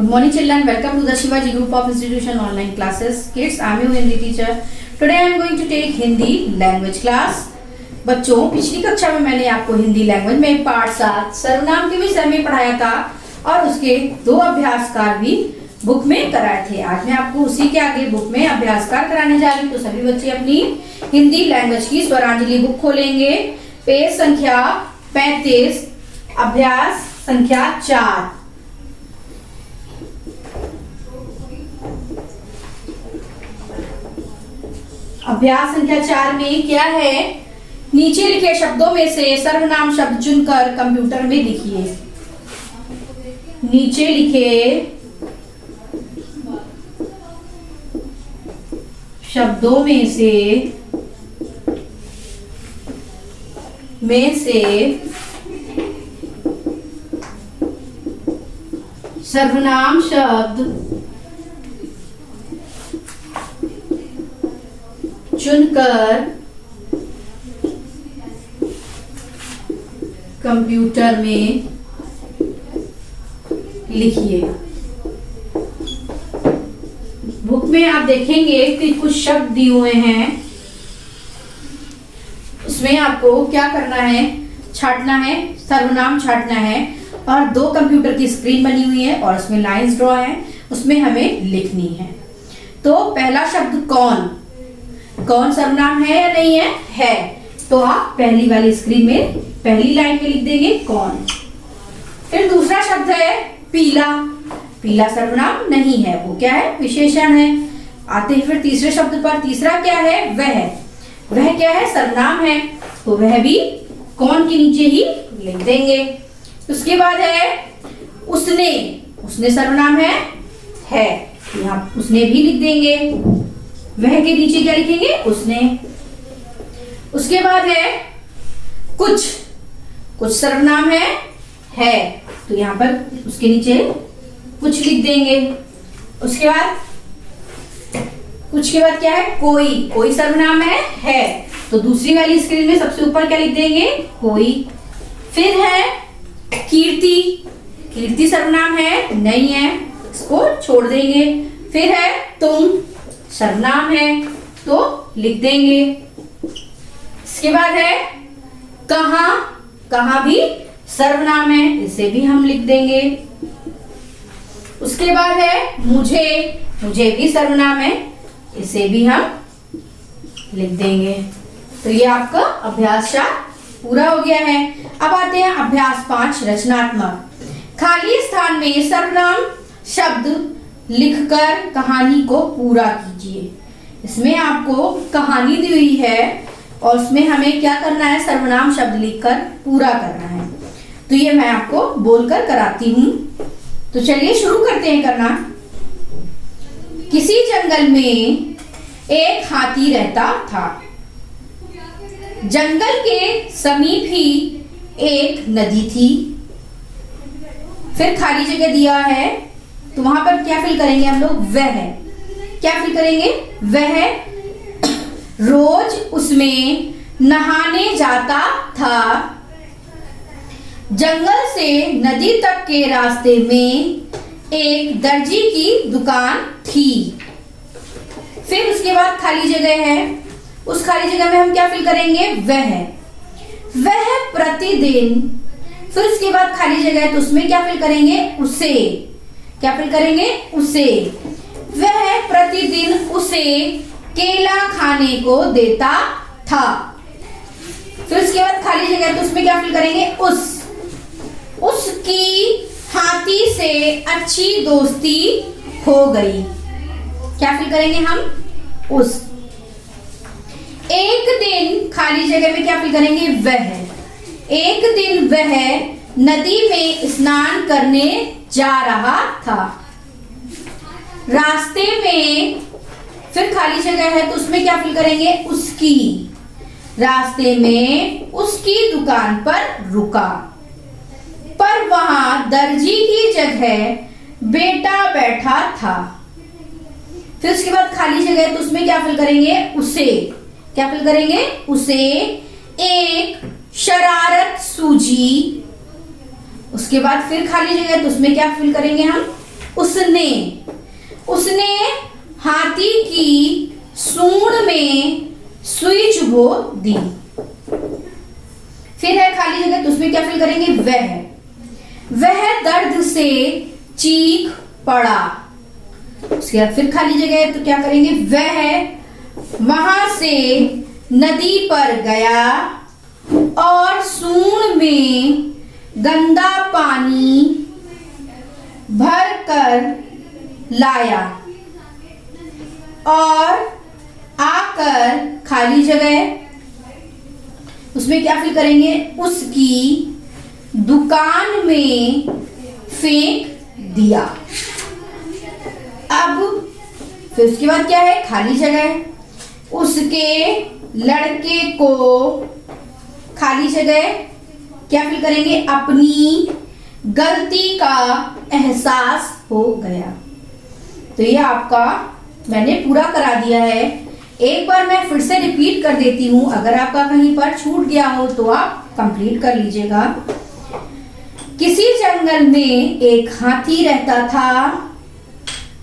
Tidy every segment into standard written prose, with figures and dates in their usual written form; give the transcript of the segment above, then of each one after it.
Good morning children, welcome to the Shivaji Group of Institution online classes. Kids, I am your Hindi teacher. Today I am going to take Hindi language class. बच्चों, पिछली कक्षा में मैंने आपको Hindi language में पाठ 7 सर्वनाम के विषय में पढ़ाया था और उसके 2 अभ्यासकार भी बुक में कराए थे। आज मैं आपको उसी के आगे बुक में अभ्यासकार कराने जा रही हूँ। तो सभी बच्चे अपनी हिंदी लैंग्वेज की स्वरांजलि बुक खोलेंगे। पेज संख्या 35, अभ्यास संख्या 4। अभ्यास संख्या 4 में क्या है? नीचे लिखे शब्दों में से सर्वनाम शब्द चुनकर कंप्यूटर में लिखिए। नीचे लिखे शब्दों में से सर्वनाम शब्द चुनकर कंप्यूटर में लिखिए। बुक में आप देखेंगे कि कुछ शब्द दिए हुए हैं, उसमें आपको क्या करना है? छांटना है, सर्वनाम छांटना है और 2 कंप्यूटर की स्क्रीन बनी हुई है और उसमें लाइंस ड्रॉ है, उसमें हमें लिखनी है। तो पहला शब्द कौन सर्वनाम है या नहीं है? तो आप पहली वाली स्क्रीन में पहली लाइन में लिख देंगे कौन। फिर दूसरा शब्द है पीला सर्वनाम नहीं है, वो क्या है? विशेषण है। आते हैं फिर तीसरे शब्द पर। तीसरा क्या है? वह क्या है? सर्वनाम है, तो वह भी कौन के नीचे ही लिख देंगे। उसके बाद है उसने सर्वनाम है यहाँ उसने भी लिख देंगे। वह के नीचे क्या लिखेंगे? उसने। उसके बाद है कुछ सर्वनाम है तो यहाँ पर उसके नीचे कुछ लिख देंगे। उसके बाद कुछ के बाद क्या है? कोई सर्वनाम है तो दूसरी वाली स्क्रीन में सबसे ऊपर क्या लिख देंगे? कोई। फिर है कीर्ति सर्वनाम है नहीं है, इसको छोड़ देंगे। फिर है तुम सर्वनाम है तो लिख देंगे। इसके बाद है कहां भी सर्वनाम है, इसे भी हम लिख देंगे। उसके बाद है मुझे भी सर्वनाम है, इसे भी हम लिख देंगे। तो ये आपका अभ्यास 4 पूरा हो गया है। अब आते हैं अभ्यास 5 रचनात्मक। खाली स्थान में सर्वनाम शब्द लिखकर कहानी को पूरा कीजिए। इसमें आपको कहानी दी हुई है और उसमें हमें क्या करना है? सर्वनाम शब्द लिखकर पूरा करना है। तो ये मैं आपको बोलकर कराती हूँ। तो चलिए शुरू करते हैं करना। किसी जंगल में एक हाथी रहता था। जंगल के समीप ही एक नदी थी। फिर खाली जगह दिया है तो वहां पर क्या फिल करेंगे हम लोग? वह क्या फिल करेंगे? वह रोज उसमें नहाने जाता था। जंगल से नदी तक के रास्ते में एक दर्जी की दुकान थी। फिर उसके बाद खाली जगह है, उस खाली जगह में हम क्या फिल करेंगे? वह प्रतिदिन। फिर उसके बाद खाली जगह है तो उसमें क्या फिल करेंगे? उसे। क्या फिल करेंगे? उसे। वह प्रतिदिन उसे केला खाने को देता था। फिर उसके बाद खाली जगह तो उसमें क्या फिल करेंगे? उसकी हाथी से अच्छी दोस्ती हो गई। क्या फिल करेंगे हम? उस। एक दिन खाली जगह में क्या फिल करेंगे? वह। एक दिन वह नदी में स्नान करने जा रहा था। रास्ते में फिर खाली जगह है तो उसमें क्या फिल करेंगे? उसकी। रास्ते में उसकी दुकान पर रुका, पर वहां दर्जी की जगह बेटा बैठा था। फिर उसके बाद खाली जगह है तो उसमें क्या फिल करेंगे? उसे। क्या फिल करेंगे? उसे एक शरारत सूझी। उसके बाद फिर खाली जगह तो उसमें क्या फिल करेंगे हम? उसने उसने हाथी की सूंड में सुई चुभो दी। फिर है खाली जगह, तो उसमें क्या फिल करेंगे? वह दर्द से चीख पड़ा। उसके बाद फिर खाली जगह है, तो क्या करेंगे? वह वहां से नदी पर गया और सूंड में गंदा पानी भर कर लाया और आकर खाली जगह, उसमें क्या फिल करेंगे? उसकी दुकान में फेंक दिया। अब फिर उसके बाद क्या है? खाली जगह, उसके लड़के को खाली जगह क्या फिल करेंगे? अपनी गलती का एहसास हो गया। तो ये आपका मैंने पूरा करा दिया है। एक बार मैं फिर से रिपीट कर देती हूं, अगर आपका कहीं पर छूट गया हो तो आप कंप्लीट कर लीजिएगा। किसी जंगल में एक हाथी रहता था।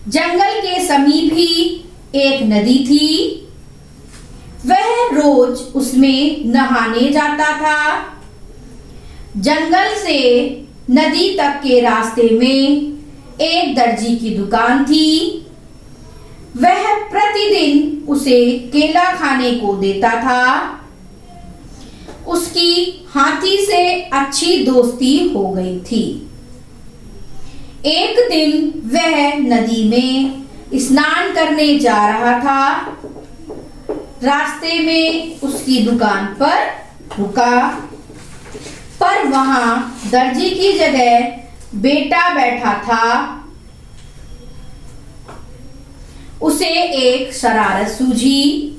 जंगल के समीप ही एक नदी थी। वह रोज उसमें नहाने जाता था। जंगल से नदी तक के रास्ते में एक दर्जी की दुकान थी। वह प्रतिदिन उसे केला खाने को देता था। उसकी हाथी से अच्छी दोस्ती हो गई थी। एक दिन वह नदी में स्नान करने जा रहा था। रास्ते में उसकी दुकान पर रुका, पर वहां दर्जी की जगह बेटा बैठा था। उसे एक शरारत सूझी।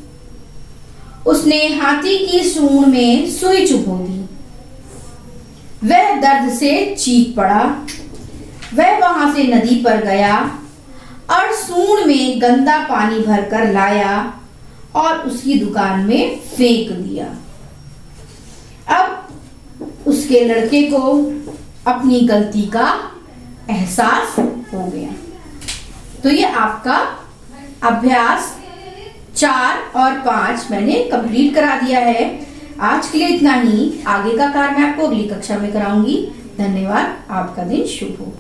उसने हाथी की सूंड में सुई चुभो दी। वह दर्द से चीख पड़ा। वह वहां से नदी पर गया और सूंड में गंदा पानी भरकर लाया और उसकी दुकान में फेंक दिया। अब उसके लड़के को अपनी गलती का एहसास हो गया। तो ये आपका अभ्यास 4 और 5 मैंने कंप्लीट करा दिया है। आज के लिए इतना ही। आगे का कार्य मैं आपको अगली कक्षा में कराऊंगी। धन्यवाद। आपका दिन शुभ हो।